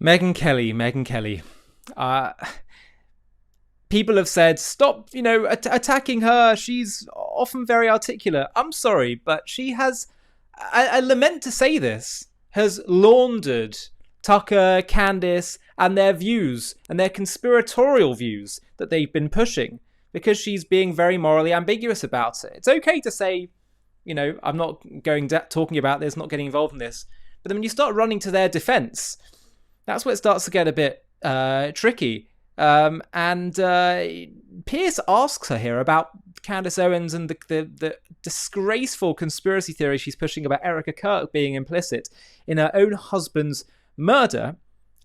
Megyn Kelly. Uh, People have said, stop, attacking her. She's often very articulate. I'm sorry, but she has, I lament to say this, has laundered Tucker, Candace, and their views, and their conspiratorial views that they've been pushing, because she's being very morally ambiguous about it. It's okay to say, I'm not talking about this, not getting involved in this. But then when you start running to their defense, that's where it starts to get a bit tricky. And Pierce asks her here about Candace Owens and the disgraceful conspiracy theory she's pushing about Erica Kirk being implicit in her own husband's murder.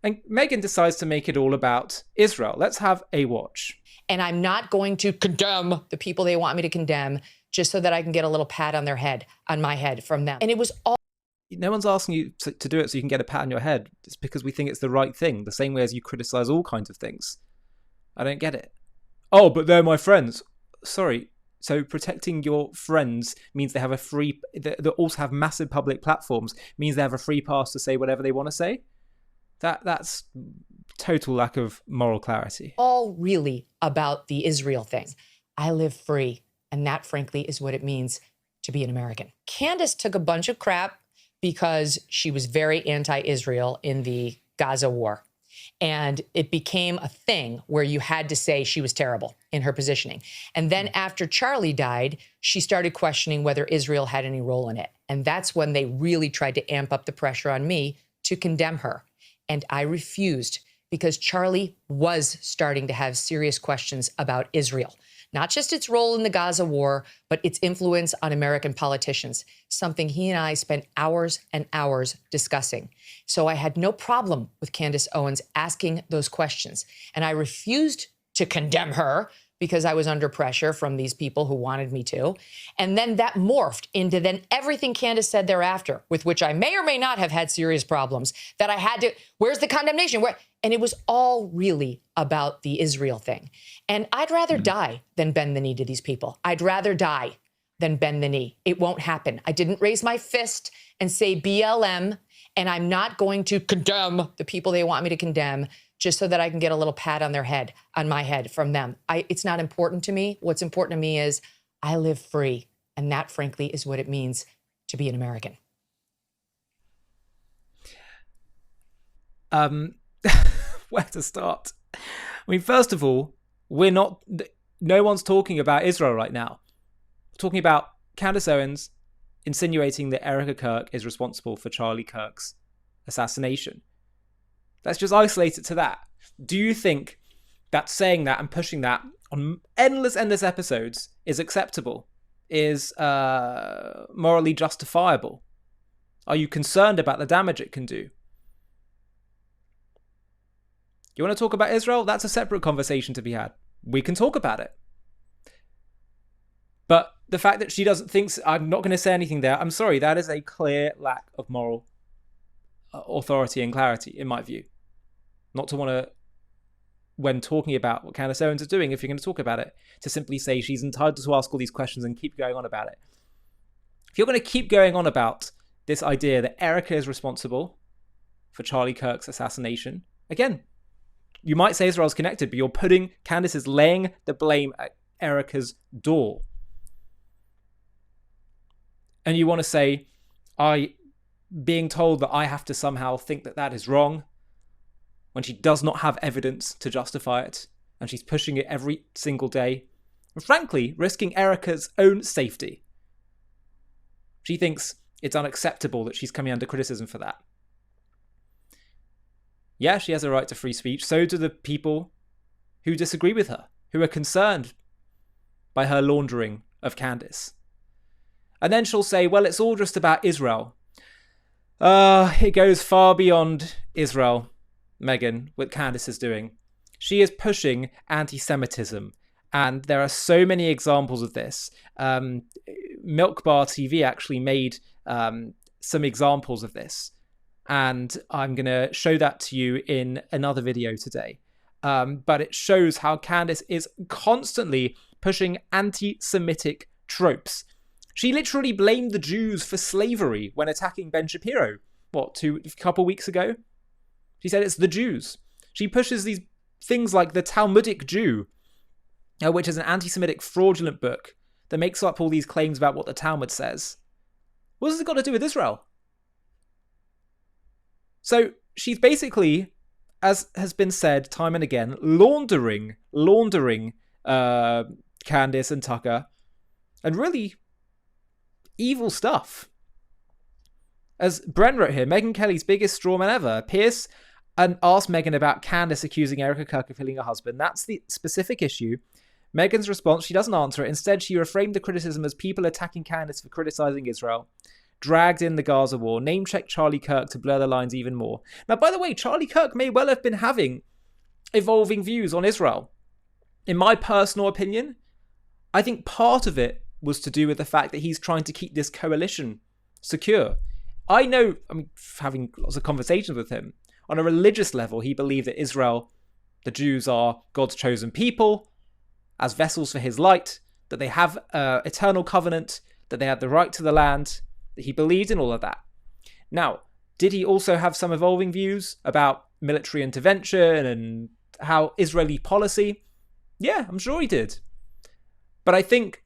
And Megyn decides to make it all about Israel. Let's have a watch. And I'm not going to condemn the people they want me to condemn just so that I can get a little pat on my head from them. And it was all... No one's asking you to do it so you can get a pat on your head. It's because we think it's the right thing, the same way as you criticize all kinds of things. I don't get it. Oh, but they're my friends. Sorry. So protecting your friends means they have they also have massive public platforms, means they have a free pass to say whatever they want to say? That's total lack of moral clarity. All really about the Israel thing. I live free, and that, frankly, is what it means to be an American. Candace took a bunch of crap because she was very anti-Israel in the Gaza war. And it became a thing where you had to say she was terrible in her positioning. And then after Charlie died, she started questioning whether Israel had any role in it. And that's when they really tried to amp up the pressure on me to condemn her. And I refused, because Charlie was starting to have serious questions about Israel. Not just its role in the Gaza war, but its influence on American politicians, something he and I spent hours and hours discussing. So I had no problem with Candace Owens asking those questions. And I refused to condemn her because I was under pressure from these people who wanted me to. And then that morphed into then everything Candace said thereafter, with which I may or may not have had serious problems, that I had to, where's the condemnation? And it was all really about the Israel thing. And I'd rather die than bend the knee to these people. I'd rather die than bend the knee. It won't happen. I didn't raise my fist and say BLM, and I'm not going to condemn the people they want me to condemn just so that I can get a little pat on my head from them. It's not important to me. What's important to me is I live free. And that, frankly, is what it means to be an American. Where to start? I mean, first of all, no one's talking about Israel right now. We're talking about Candace Owens insinuating that Erica Kirk is responsible for Charlie Kirk's assassination. Let's just isolate it to that. Do you think that saying that and pushing that on endless episodes is acceptable? Is morally justifiable? Are you concerned about the damage it can do? You want to talk about Israel? That's a separate conversation to be had. We can talk about it. But the fact that she doesn't think, I'm not going to say anything there, I'm sorry, that is a clear lack of moral authority and clarity, in my view. Not to want to, when talking about what Candace Owens is doing, if you're going to talk about it, to simply say she's entitled to ask all these questions and keep going on about it. If you're going to keep going on about this idea that Erica is responsible for Charlie Kirk's assassination, again, you might say Israel's connected, but Candace is laying the blame at Erica's door. And you want to say, being told that I have to somehow think that that is wrong, when she does not have evidence to justify it, and she's pushing it every single day, and frankly, risking Erica's own safety. She thinks it's unacceptable that she's coming under criticism for that. Yeah, she has a right to free speech. So do the people who disagree with her, who are concerned by her laundering of Candace. And then she'll say, well, it's all just about Israel. It goes far beyond Israel, Megyn, what Candace is doing. She is pushing anti-Semitism. And there are so many examples of this. Milk Bar TV actually made some examples of this. And I'm going to show that to you in another video today. But it shows how Candace is constantly pushing anti-Semitic tropes. She literally blamed the Jews for slavery when attacking Ben Shapiro, a couple weeks ago? She said it's the Jews. She pushes these things like the Talmudic Jew, which is an anti-Semitic fraudulent book that makes up all these claims about what the Talmud says. What has it got to do with Israel? So she's basically, as has been said time and again, laundering Candace and Tucker, and really evil stuff. As Brent wrote here, Megyn Kelly's biggest strawman ever. Pierce asked Megyn about Candace accusing Erica Kirk of killing her husband. That's the specific issue. Megyn's response, she doesn't answer it. Instead, she reframed the criticism as people attacking Candace for criticizing Israel. Dragged in the Gaza war. Name-checked Charlie Kirk to blur the lines even more. Now, by the way, Charlie Kirk may well have been having evolving views on Israel. In my personal opinion, I think part of it was to do with the fact that he's trying to keep this coalition secure. I know, having lots of conversations with him, on a religious level, he believed that Israel, the Jews, are God's chosen people, as vessels for his light, that they have eternal covenant, that they had the right to the land, that he believed in all of that. Now, did he also have some evolving views about military intervention and how Israeli policy? Yeah, I'm sure he did. But I think,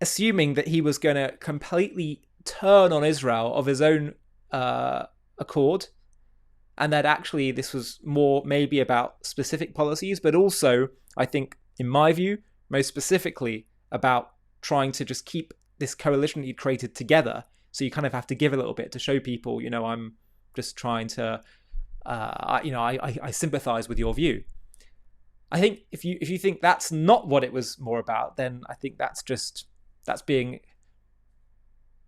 assuming that he was going to completely turn on Israel of his own accord, and that actually this was more maybe about specific policies, but also, I think, in my view, most specifically about trying to just keep this coalition he'd created together. So you kind of have to give a little bit to show people, I'm just trying to, I sympathize with your view. I think if you think that's not what it was more about, then I think that's being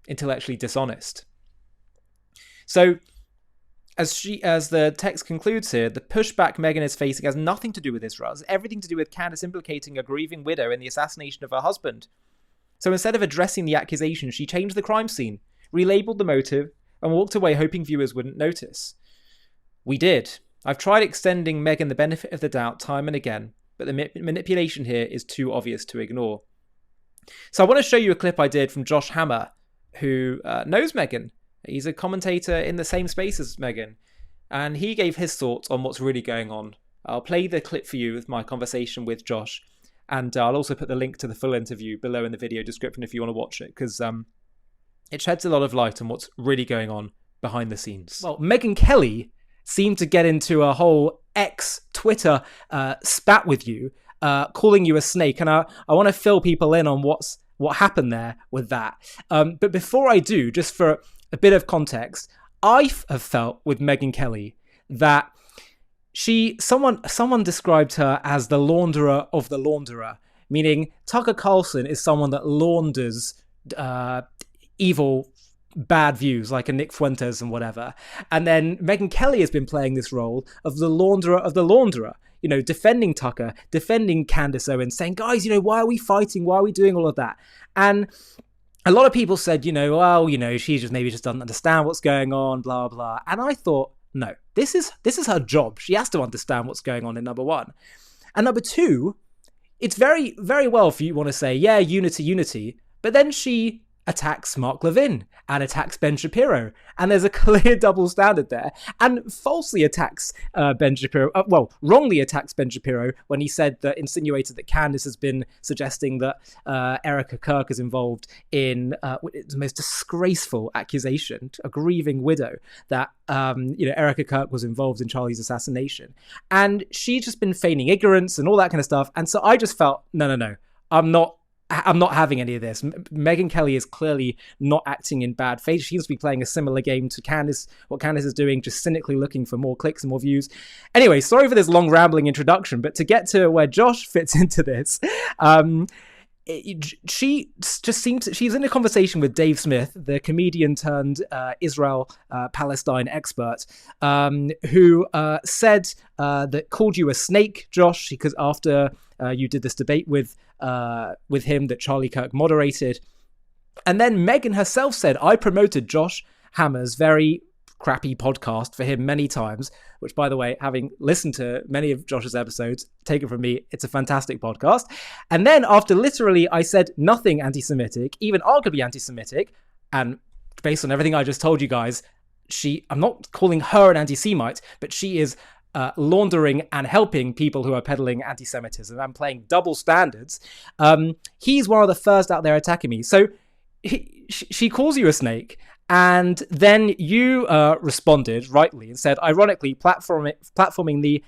intellectually dishonest. So as the text concludes here, the pushback Megyn is facing has nothing to do with Israel. It's everything to do with Candace implicating a grieving widow in the assassination of her husband. So instead of addressing the accusation, she changed the crime scene, relabeled the motive, and walked away hoping viewers wouldn't notice. We did. I've tried extending Megyn the benefit of the doubt time and again, but the manipulation here is too obvious to ignore. So I want to show you a clip I did from Josh Hammer, who knows Megyn. He's a commentator in the same space as Megyn, and he gave his thoughts on what's really going on. I'll play the clip for you with my conversation with Josh, and I'll also put the link to the full interview below in the video description if you want to watch it, because it sheds a lot of light on what's really going on behind the scenes. Well, Megyn Kelly seemed to get into a whole Twitter spat with you, calling you a snake, and I want to fill people in on what happened there with that. But before I do, just for a bit of context, I have felt with Megyn Kelly that someone described her as the launderer of the launderer, meaning Tucker Carlson is someone that launders evil, bad views, like a Nick Fuentes and whatever. And then Megyn Kelly has been playing this role of the launderer of the launderer, defending Tucker, defending Candace Owens, saying, guys, why are we fighting? Why are we doing all of that? And a lot of people said, she just doesn't understand what's going on, blah, blah. And I thought, no, this is her job. She has to understand what's going on in number one. And number two, it's very, very well if you want to say, yeah, unity, but then she attacks Mark Levin and attacks Ben Shapiro. And there's a clear double standard there. And falsely attacks Ben Shapiro, wrongly attacks Ben Shapiro when he insinuated that Candace has been suggesting that Erica Kirk is involved in the most disgraceful accusation, a grieving widow, that Erica Kirk was involved in Charlie's assassination. And she's just been feigning ignorance and all that kind of stuff. And so I just felt, no, I'm not having any of this. Megyn Kelly is clearly not acting in bad faith. She seems to be playing a similar game to Candace, what Candace is doing, just cynically looking for more clicks and more views. Anyway, sorry for this long rambling introduction, but to get to where Josh fits into this, she just seems she's in a conversation with Dave Smith, the comedian turned Israel Palestine expert, who said that called you a snake, Josh, because after you did this debate with him that Charlie Kirk moderated. And then Megyn herself said, I promoted Josh Hammer's very crappy podcast for him many times, which, by the way, having listened to many of Josh's episodes, take it from me, it's a fantastic podcast. And then after literally I said nothing anti-Semitic, even arguably anti-Semitic, and based on everything I just told you guys, I'm not calling her an anti-Semite, but she is laundering and helping people who are peddling anti-Semitism and playing double standards. He's one of the first out there attacking me. So she calls you a snake, and then you responded rightly and said, ironically, platforming the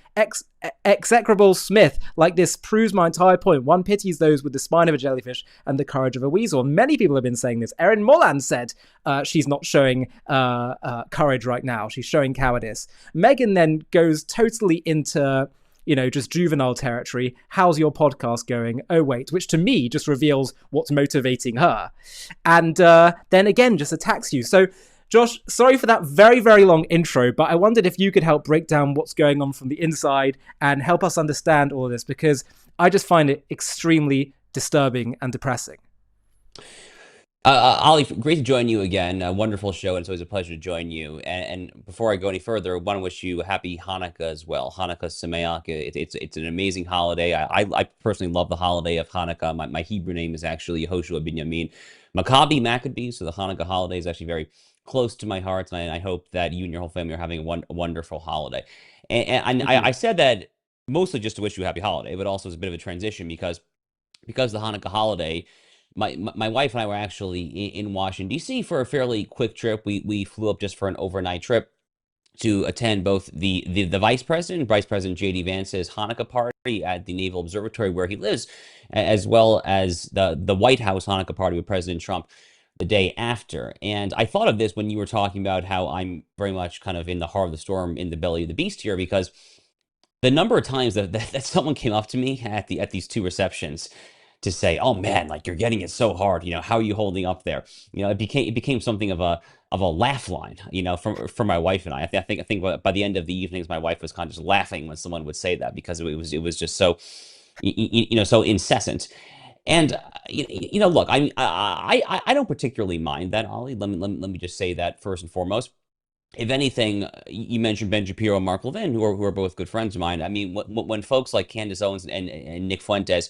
execrable Smith like this proves my entire point. One pities those with the spine of a jellyfish and the courage of a weasel. Many people have been saying this. Erin Molan said she's not showing courage right now. She's showing cowardice. Megyn then goes totally into just juvenile territory. How's your podcast going? Oh, wait, which to me just reveals what's motivating her. And then again, just attacks you. So, Josh, sorry for that very, very long intro, but I wondered if you could help break down what's going on from the inside and help us understand all of this, because I just find it extremely disturbing and depressing. Ollie, great to join you again. A wonderful show, and it's always a pleasure to join you. And before I go any further, I want to wish you a happy Hanukkah as well. Hanukkah Sameach. It's an amazing holiday. I personally love the holiday of Hanukkah. My Hebrew name is actually Yehoshua Binyamin Maccabi Maccabee, so the Hanukkah holiday is actually very close to my heart, and I hope that you and your whole family are having a wonderful holiday. And I said that mostly just to wish you a happy holiday, but also as a bit of a transition because the Hanukkah holiday. My wife and I were actually in Washington, D.C. for a fairly quick trip. We flew up just for an overnight trip to attend both the Vice President J.D. Vance's Hanukkah party at the Naval Observatory where he lives, as well as the White House Hanukkah party with President Trump the day after. And I thought of this when you were talking about how I'm very much kind of in the heart of the storm, in the belly of the beast here, because the number of times that someone came up to me at these two receptions to say, "Oh man, like you're getting it so hard. How are you holding up there?" It became something of a laugh line. For my wife and I. I think by the end of the evenings, my wife was kind of just laughing when someone would say that because it was just so so incessant. And look, I don't particularly mind that, Ollie. Let me just say that first and foremost. If anything, you mentioned Ben Shapiro and Mark Levin, who are both good friends of mine. I mean, when folks like Candace Owens and Nick Fuentes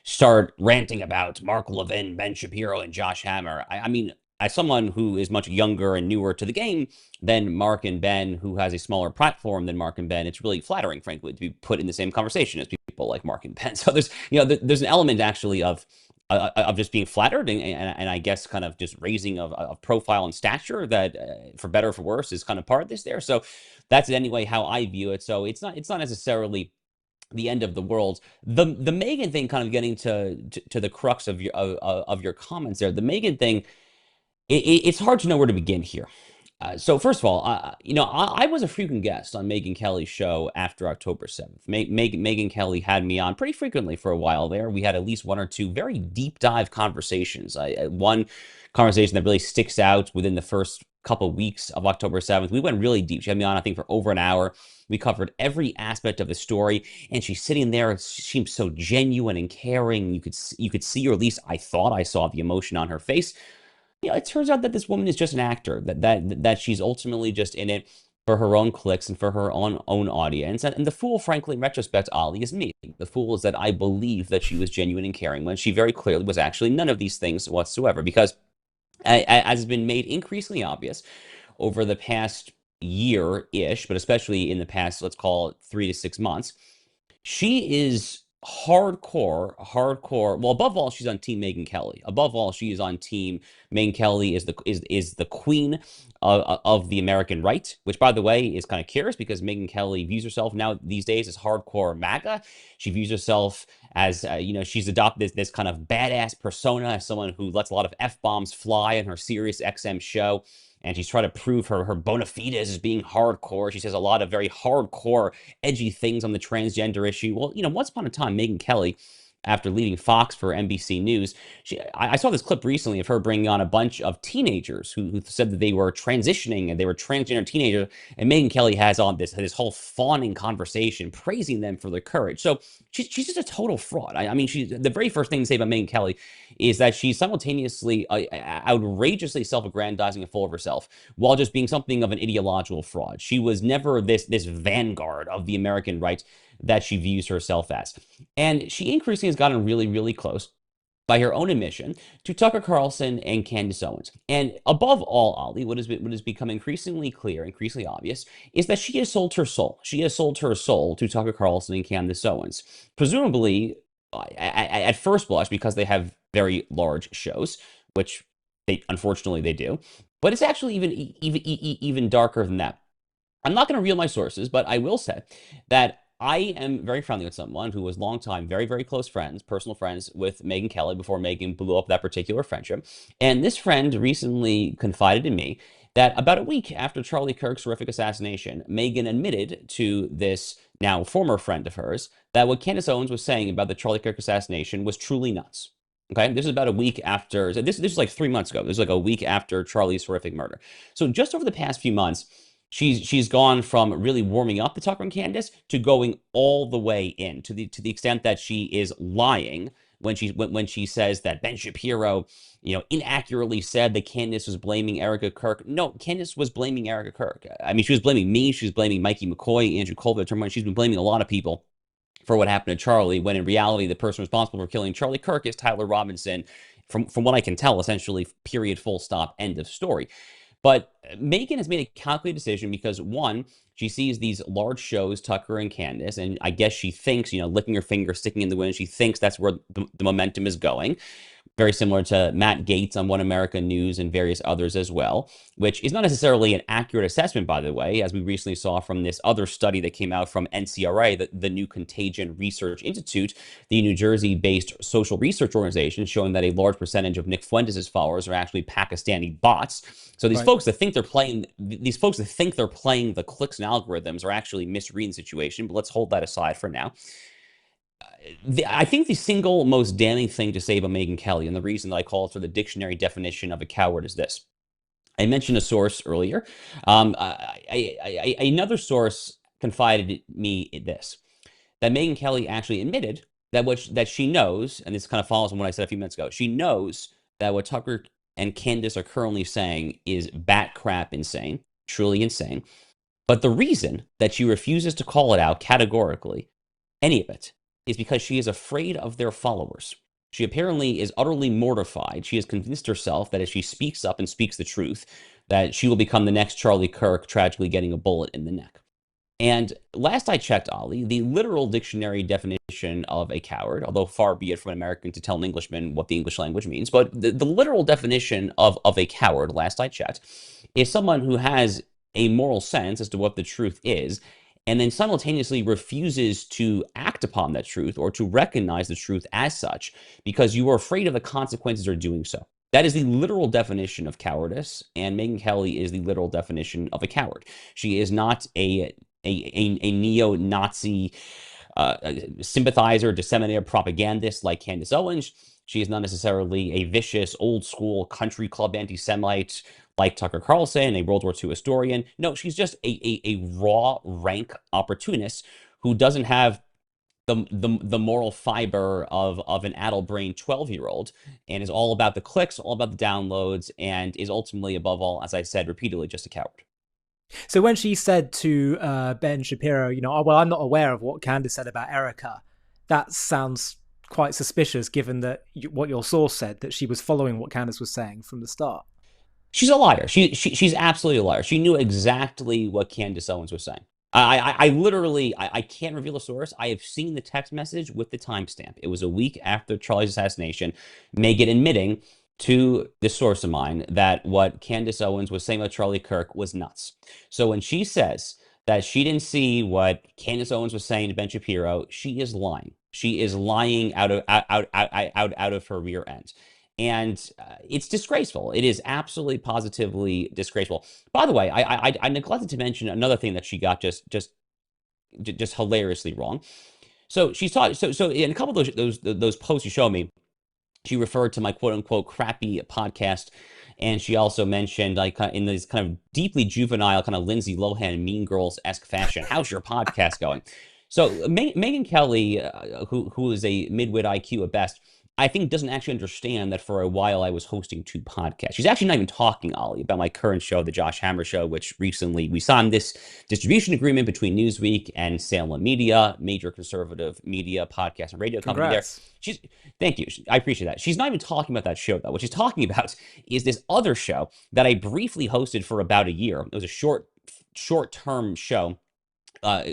start ranting about Mark Levin, Ben Shapiro, and Josh Hammer, I mean, as someone who is much younger and newer to the game than Mark and Ben, who has a smaller platform than Mark and Ben, it's really flattering, frankly, to be put in the same conversation as people like Mark and Ben. So there's an element actually of just being flattered and I guess kind of just raising of profile and stature that, for better or for worse, is kind of part of this there. So that's anyway how I view it. So it's not necessarily the end of the world. The Megyn thing, kind of getting to the crux of your comments there. The Megyn thing, it's hard to know where to begin here. So first of all, I was a frequent guest on Megyn Kelly's show after October 7th. Megyn Kelly had me on pretty frequently for a while there. We had at least one or two very deep dive conversations. One conversation that really sticks out within the first couple of weeks of October 7th. We went really deep. She had me on, I think, for over an hour. We covered every aspect of the story, and she's sitting there. She seemed so genuine and caring. You could see, or at least I thought I saw the emotion on her face. It turns out that this woman is just an actor, that she's ultimately just in it for her own clicks and for her own audience. And the fool, frankly, in retrospect, Ollie, is me. The fool is that I believe that she was genuine and caring when she very clearly was actually none of these things whatsoever. Because, as has been made increasingly obvious over the past year-ish, but especially in the past, let's call it 3 to 6 months, she is hardcore. Well, above all, she's on Team Megyn Kelly. Above all, she is on Team Megyn Kelly is the queen of the American right, which, by the way, is kind of curious because Megyn Kelly views herself now these days as hardcore MAGA. She views herself as she's adopted this kind of badass persona as someone who lets a lot of F-bombs fly on her Sirius XM show. And she's trying to prove her bona fides as being hardcore. She says a lot of very hardcore, edgy things on the transgender issue. Well, once upon a time, Megyn Kelly, after leaving Fox for NBC News, I saw this clip recently of her bringing on a bunch of teenagers who said that they were transitioning and they were transgender teenagers. And Megyn Kelly has on this whole fawning conversation, praising them for their courage. So she's just a total fraud. I mean, the very first thing to say about Megyn Kelly is that she's simultaneously outrageously self-aggrandizing and full of herself, while just being something of an ideological fraud. She was never this vanguard of the American right that she views herself as. And she increasingly has gotten really, really close by her own admission, to Tucker Carlson and Candace Owens. And above all, Ali, what has become increasingly clear, increasingly obvious, is that she has sold her soul. She has sold her soul to Tucker Carlson and Candace Owens. Presumably, at first blush, because they have very large shows, which unfortunately they do. But it's actually even darker than that. I'm not going to reveal my sources, but I will say that I am very friendly with someone who was longtime, very, very close friends, personal friends with Megyn Kelly before Megyn blew up that particular friendship. And this friend recently confided in me that about a week after Charlie Kirk's horrific assassination, Megyn admitted to this now former friend of hers that what Candace Owens was saying about the Charlie Kirk assassination was truly nuts. Okay, this is about a week after, this is like 3 months ago. This is like a week after Charlie's horrific murder. So just over the past few months, she's gone from really warming up to Tucker and Candace to going all the way in to the extent that she is lying when she says that Ben Shapiro, inaccurately said that Candace was blaming Erica Kirk. No, Candace was blaming Erica Kirk. I mean, she was blaming me. She was blaming Mikey McCoy, Andrew Colville. She's been blaming a lot of people for what happened to Charlie, when in reality, the person responsible for killing Charlie Kirk is Tyler Robinson. From what I can tell, essentially, period, full stop, end of story. But Megyn has made a calculated decision because, one, she sees these large shows, Tucker and Candace, and I guess she thinks, licking her finger, sticking in the wind, she thinks that's where the momentum is going. Very similar to Matt Gaetz on One America News and various others as well, which is not necessarily an accurate assessment, by the way, as we recently saw from this other study that came out from NCRA, the New Contagion Research Institute, the New Jersey-based social research organization, showing that a large percentage of Nick Fuentes' followers are actually Pakistani bots. So these folks that think they're playing, the clicks and algorithms are actually misreading the situation, but let's hold that aside for now. I think the single most damning thing to say about Megyn Kelly, and the reason that I call it for the dictionary definition of a coward, is this. I mentioned a source earlier. Another source confided me this, that Megyn Kelly actually admitted that she knows, and this kind of follows on what I said a few minutes ago, she knows that what Tucker and Candace are currently saying is bat crap insane, truly insane. But the reason that she refuses to call it out categorically, any of it, is because she is afraid of their followers. She apparently is utterly mortified. She has convinced herself that if she speaks up and speaks the truth, that she will become the next Charlie Kirk, tragically getting a bullet in the neck. And last I checked, Ali, the literal dictionary definition of a coward, although far be it from an American to tell an Englishman what the English language means, but the literal definition of a coward, last I checked, is someone who has a moral sense as to what the truth is, and then simultaneously refuses to act upon that truth or to recognize the truth as such because you are afraid of the consequences of doing so. That is the literal definition of cowardice, and Megyn Kelly is the literal definition of a coward. She is not a neo-Nazi sympathizer, disseminator, propagandist like Candace Owens. She is not necessarily a vicious, old-school country club anti-Semite like Tucker Carlson, a World War II historian. No, she's just a raw, rank opportunist who doesn't have the moral fiber of an addle-brained 12-year-old and is all about the clicks, all about the downloads, and is ultimately, above all, as I said repeatedly, just a coward. So when she said to Ben Shapiro, oh, well, I'm not aware of what Candace said about Erica, that sounds quite suspicious given that what your source said, that she was following what Candace was saying from the start. She's a liar. She's absolutely a liar. She knew exactly what Candace Owens was saying. I literally can't reveal a source. I have seen the text message with the timestamp. It was a week after Charlie's assassination. Megyn admitting to this source of mine that what Candace Owens was saying about Charlie Kirk was nuts. So when she says that she didn't see what Candace Owens was saying to Ben Shapiro, she is lying. She is lying out of her rear end. And it's disgraceful. It is absolutely, positively disgraceful. By the way, I neglected to mention another thing that she got just hilariously wrong. So she's taught. So in a couple of those posts you showed me, she referred to my quote unquote crappy podcast, and she also mentioned, like, in this kind of deeply juvenile, kind of Lindsay Lohan, Mean Girls-esque fashion, how's your podcast going? So Megyn Kelly, who is a midwit IQ at best, I think doesn't actually understand that for a while I was hosting two podcasts. She's actually not even talking, Ollie, about my current show, The Josh Hammer Show, which recently we signed this distribution agreement between Newsweek and Salem Media, major conservative media, podcast, and radio company there. Congrats. She's Thank you. I appreciate that. She's not even talking about that show, though. What she's talking about is this other show that I briefly hosted for about a year. It was a short-term show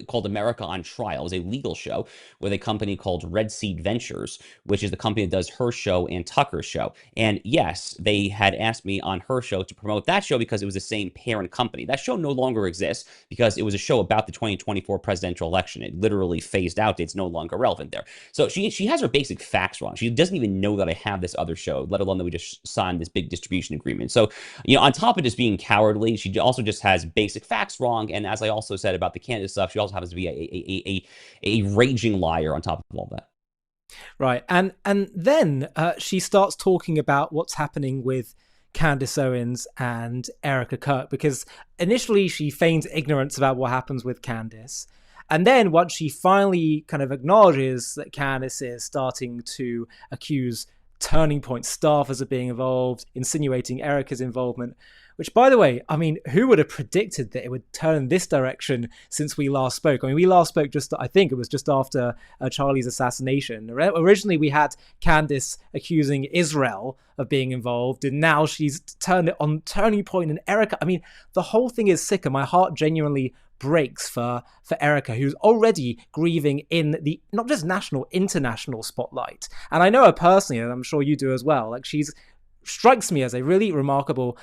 called America on Trial. It was a legal show with a company called Red Seed Ventures, which is the company that does her show and Tucker's show. And yes, they had asked me on her show to promote that show because it was the same parent company. That show no longer exists because it was a show about the 2024 presidential election. It literally phased out. It's no longer relevant there. So she has her basic facts wrong. She doesn't even know that I have this other show, let alone that we just signed this big distribution agreement. So, on top of just being cowardly, she also just has basic facts wrong. And as I also said about the Candace stuff, she also happens to be a raging liar on top of all that. Right. And then she starts talking about what's happening with Candace Owens and Erica Kirk, because initially she feigns ignorance about what happens with Candace. And then once she finally kind of acknowledges that Candace is starting to accuse Turning Point staffers of being involved, insinuating Erica's involvement, which, by the way, I mean, who would have predicted that it would turn in this direction since we last spoke? I mean, we last spoke I think it was just after Charlie's assassination. Originally, we had Candace accusing Israel of being involved, and now she's turned it on Turning Point and Erica. I mean, the whole thing is sick, and my heart genuinely breaks for Erica, who's already grieving in the not just national, international spotlight. And I know her personally, and I'm sure you do as well. Like, she's strikes me as a really remarkable,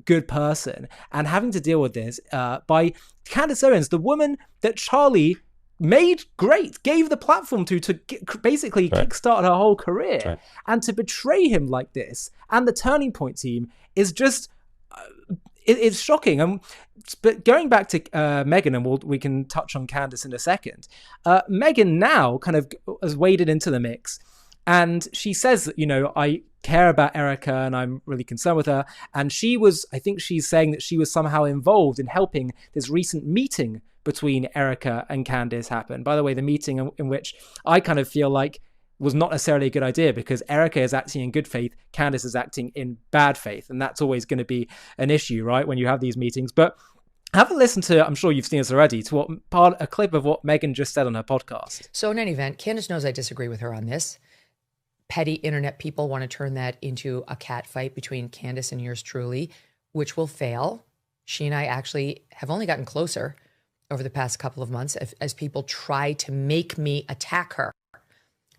good person, and having to deal with this by Candace Owens, the woman that Charlie made great, gave the platform to basically kickstart her whole career, and to betray him like this, and the Turning Point team is just it's shocking. But going back to Megyn, and we can touch on Candace in a second. Megyn now kind of has waded into the mix, and she says that, I care about Erica and I'm really concerned with her. And I think she's saying that she was somehow involved in helping this recent meeting between Erica and Candace happen. By the way, the meeting in which I kind of feel like was not necessarily a good idea, because Erica is acting in good faith, Candace is acting in bad faith. And that's always going to be an issue, right, when you have these meetings. But have a listen to, I'm sure you've seen this already, to a clip of what Megyn just said on her podcast. So in any event, Candace knows I disagree with her on this. Petty internet people want to turn that into a cat fight between Candace and yours truly, which will fail. She and I actually have only gotten closer over the past couple of months as people try to make me attack her.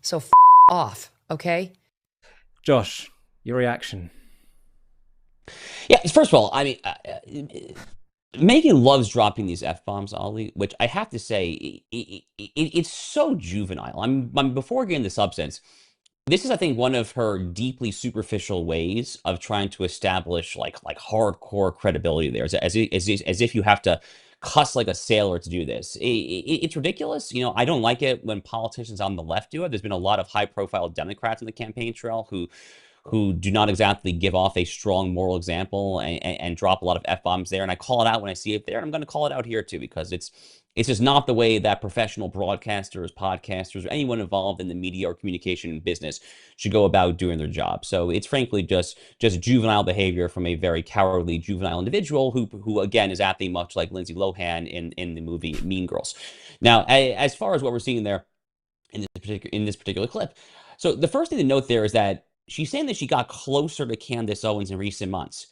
So off, okay? Josh, your reaction. Yeah, first of all, I mean, Megyn loves dropping these F-bombs, Ollie, which I have to say, it's so juvenile. I'm before getting the substance, this is, I think, one of her deeply superficial ways of trying to establish like hardcore credibility there, as if you have to cuss like a sailor to do this. It's ridiculous. I don't like it when politicians on the left do it. There's been a lot of high-profile Democrats in the campaign trail who do not exactly give off a strong moral example and drop a lot of F-bombs there. And I call it out when I see it there, and I'm going to call it out here too, because it's just not the way that professional broadcasters, podcasters, or anyone involved in the media or communication business should go about doing their job. So it's frankly just juvenile behavior from a very cowardly juvenile individual who again is acting much like Lindsay Lohan in the movie Mean Girls. Now, as far as what we're seeing there in this particular clip, so the first thing to note there is that she's saying that she got closer to Candace Owens in recent months.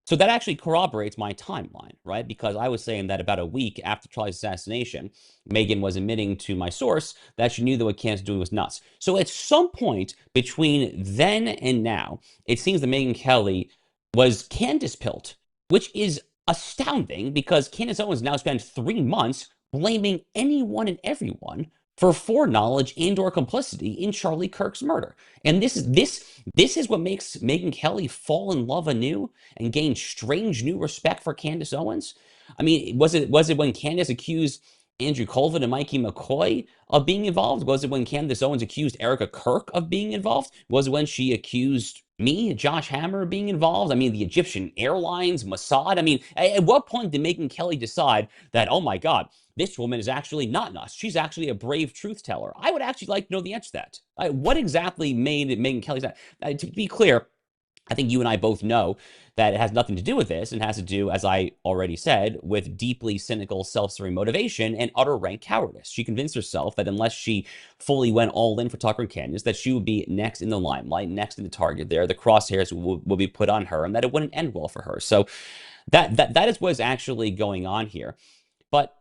So that actually corroborates my timeline, right? Because I was saying that about a week after Charlie's assassination, Megyn was admitting to my source that she knew that what Candace was doing was nuts. So at some point between then and now, it seems that Megyn Kelly was Candace pilled, which is astounding because Candace Owens now spent 3 months blaming anyone and everyone for foreknowledge and or complicity in Charlie Kirk's murder. And this is what makes Megyn Kelly fall in love anew and gain strange new respect for Candace Owens. I mean, was it when Candace accused Andrew Colvin and Mikey McCoy of being involved? Was it when Candace Owens accused Erica Kirk of being involved? Was it when she accused me, Josh Hammer, of being involved? I mean, the Egyptian Airlines, Mossad. I mean, at what point did Megyn Kelly decide that, oh my God, this woman is actually not nuts. She's actually a brave truth teller. I would actually like to know the answer to that. What exactly made Megyn Kelly's that? To be clear, I think you and I both know that it has nothing to do with this and has to do, as I already said, with deeply cynical self-serving motivation and utter rank cowardice. She convinced herself that unless she fully went all in for Tucker and Candace, that she would be next in the limelight, next in the target there, the crosshairs will be put on her, and that it wouldn't end well for her. So that is what's actually going on here. But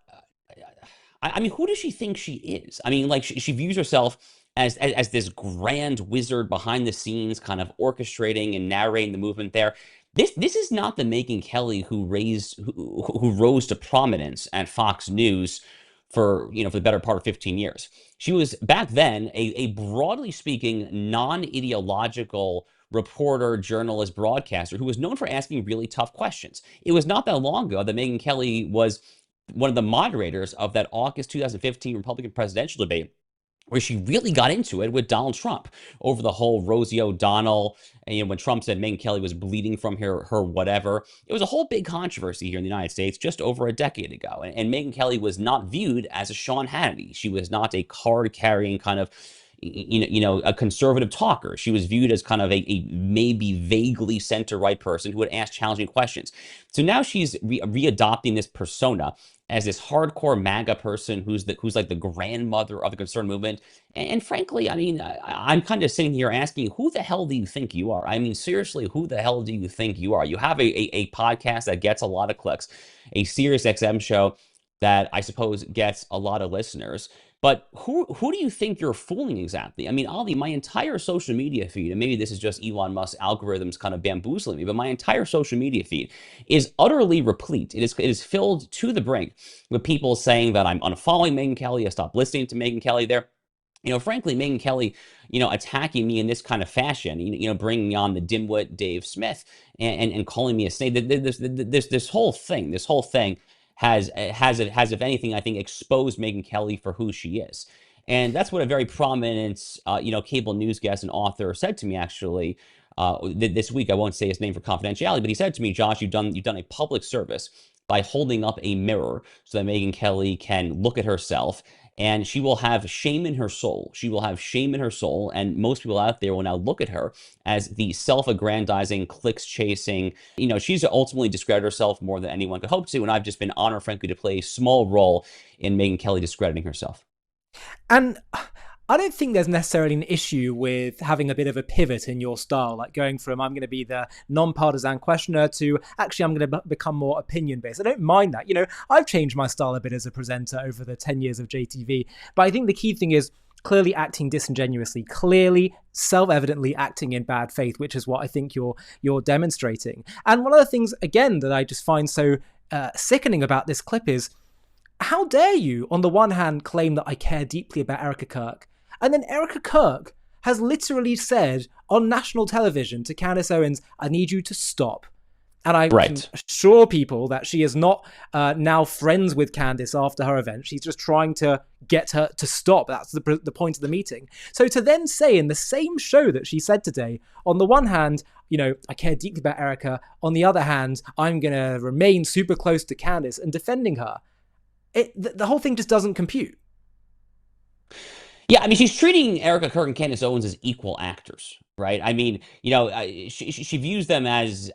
I mean, who does she think she is? I mean, like she views herself as this grand wizard behind the scenes, kind of orchestrating and narrating the movement there. This is not the Megyn Kelly who rose to prominence at Fox News for the better part of 15 years. She was back then a broadly speaking non-ideological reporter, journalist, broadcaster who was known for asking really tough questions. It was not that long ago that Megyn Kelly was one of the moderators of that August 2015 Republican presidential debate, where she really got into it with Donald Trump over the whole Rosie O'Donnell, and when Trump said Megyn Kelly was bleeding from her whatever. It was a whole big controversy here in the United States just over a decade ago. And Megyn Kelly was not viewed as a Sean Hannity. She was not a card-carrying kind of a conservative talker. She was viewed as kind of a maybe vaguely center-right person who would ask challenging questions. So now she's readopting this persona as this hardcore MAGA person who's like the grandmother of the conservative movement. And frankly, I mean, I'm kind of sitting here asking, who the hell do you think you are? I mean, seriously, who the hell do you think you are? You have a podcast that gets a lot of clicks, a Sirius XM show that I suppose gets a lot of listeners. But who do you think you're fooling exactly? I mean, Ali, my entire social media feed, and maybe this is just Elon Musk's algorithms kind of bamboozling me, but my entire social media feed is utterly replete. It is filled to the brink with people saying that I'm unfollowing Megyn Kelly, I stopped listening to Megyn Kelly there. Frankly, Megyn Kelly, attacking me in this kind of fashion, bringing on the dimwit Dave Smith and calling me a snake. This whole thing has if anything, I think, exposed Megyn Kelly for who she is. And that's what a very prominent, cable news guest and author said to me, actually, this week. I won't say his name for confidentiality, but he said to me, Josh, you've done a public service by holding up a mirror so that Megyn Kelly can look at herself, and she will have shame in her soul. She will have shame in her soul, and most people out there will now look at her as the self-aggrandizing, clicks-chasing. She's ultimately discredited herself more than anyone could hope to, and I've just been honored, frankly, to play a small role in Megyn Kelly discrediting herself. And I don't think there's necessarily an issue with having a bit of a pivot in your style, like going from I'm going to be the non-partisan questioner to actually I'm going to become more opinion-based. I don't mind that. I've changed my style a bit as a presenter over the 10 years of JTV, but I think the key thing is clearly acting disingenuously, clearly, self-evidently acting in bad faith, which is what I think you're demonstrating. And one of the things, again, that I just find so sickening about this clip is, how dare you, on the one hand, claim that I care deeply about Erica Kirk, and then Erica Kirk has literally said on national television to Candace Owens, I need you to stop. And I can assure people that she is not now friends with Candace after her event. She's just trying to get her to stop. That's the point of the meeting. So to then say in the same show that she said today, on the one hand, I care deeply about Erica. On the other hand, I'm going to remain super close to Candace and defending her. The whole thing just doesn't compute. Yeah, I mean, she's treating Erica Kirk and Candace Owens as equal actors, right? I mean, she views them as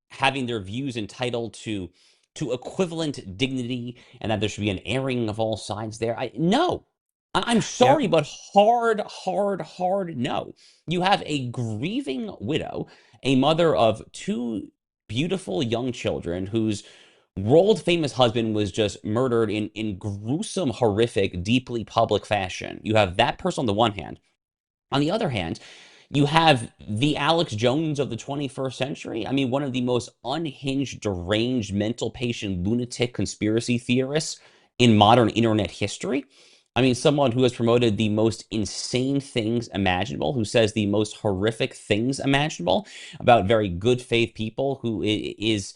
having their views entitled to equivalent dignity, and that there should be an airing of all sides there. No, I'm sorry, but hard no. You have a grieving widow, a mother of two beautiful young children whose world-famous husband was just murdered in gruesome, horrific, deeply public fashion. You have that person on the one hand. On the other hand, you have the Alex Jones of the 21st century. I mean, one of the most unhinged, deranged, mental patient, lunatic conspiracy theorists in modern internet history. I mean, someone who has promoted the most insane things imaginable, who says the most horrific things imaginable about very good faith people, who is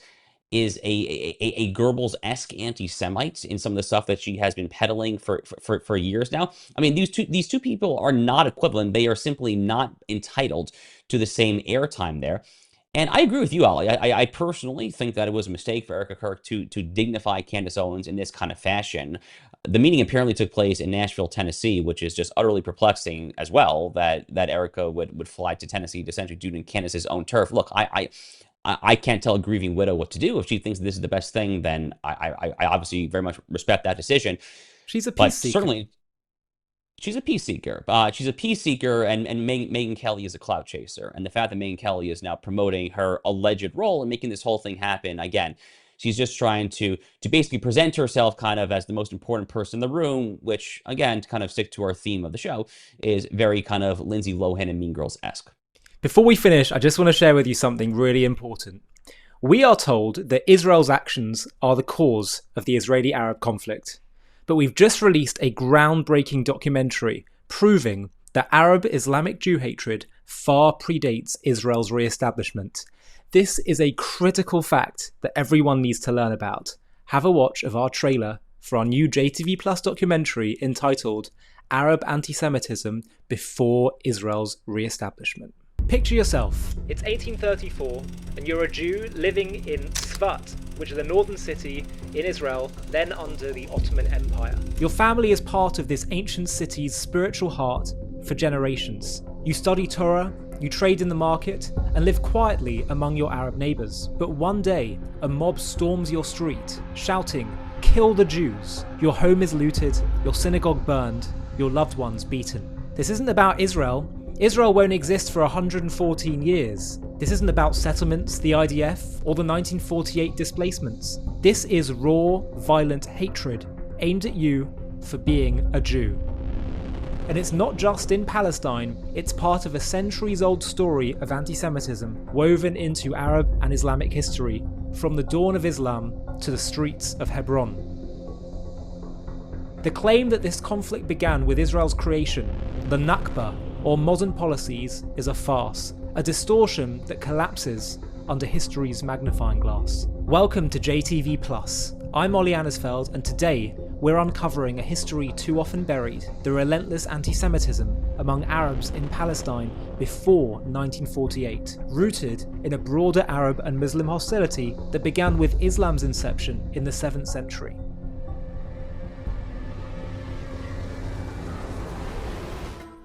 a Goebbels-esque anti-Semite in some of the stuff that she has been peddling for years now. I mean, these two people are not equivalent. They are simply not entitled to the same airtime there. And I agree with you, Ollie. I personally think that it was a mistake for Erica Kirk to dignify Candace Owens in this kind of fashion. The meeting apparently took place in Nashville, Tennessee, which is just utterly perplexing as well. That Erica would fly to Tennessee to essentially do it in Candace's own turf. Look, I can't tell a grieving widow what to do. If she thinks this is the best thing, then I obviously very much respect that decision. She's a peace But seeker. certainly, she's a peace seeker. She's a peace seeker, and Megyn Kelly is a clout chaser. And the fact that Megyn Kelly is now promoting her alleged role and making this whole thing happen, again, she's just trying to basically present herself kind of as the most important person in the room, which, again, to kind of stick to our theme of the show, is very kind of Lindsay Lohan and Mean Girls-esque. Before we finish, I just want to share with you something really important. We are told that Israel's actions are the cause of the Israeli-Arab conflict. But we've just released a groundbreaking documentary proving that Arab Islamic Jew hatred far predates Israel's re-establishment. This is a critical fact that everyone needs to learn about. Have a watch of our trailer for our new JTV Plus documentary entitled Arab Anti-Semitism Before Israel's Re-Establishment. Picture yourself, it's 1834 and you're a Jew living in Spat, which is a northern city in Israel, then under the Ottoman Empire. Your family is part of this ancient city's spiritual heart for generations. You study Torah, you trade in the market, and live quietly among your Arab neighbours. But one day, a mob storms your street, shouting, "Kill the Jews!" Your home is looted, your synagogue burned, your loved ones beaten. This isn't about Israel. Israel won't exist for 114 years. This isn't about settlements, the IDF, or the 1948 displacements. This is raw, violent hatred aimed at you for being a Jew. And it's not just in Palestine, it's part of a centuries-old story of anti-Semitism woven into Arab and Islamic history, from the dawn of Islam to the streets of Hebron. The claim that this conflict began with Israel's creation, the Nakba, or modern policies, is a farce, a distortion that collapses under history's magnifying glass. Welcome to JTV Plus. I'm Ollie Annersfeld, and today we're uncovering a history too often buried, the relentless anti-Semitism among Arabs in Palestine before 1948, rooted in a broader Arab and Muslim hostility that began with Islam's inception in the 7th century.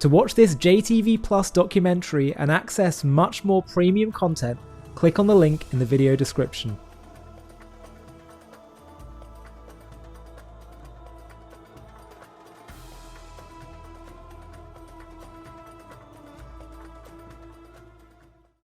To watch this JTV Plus documentary and access much more premium content, click on the link in the video description.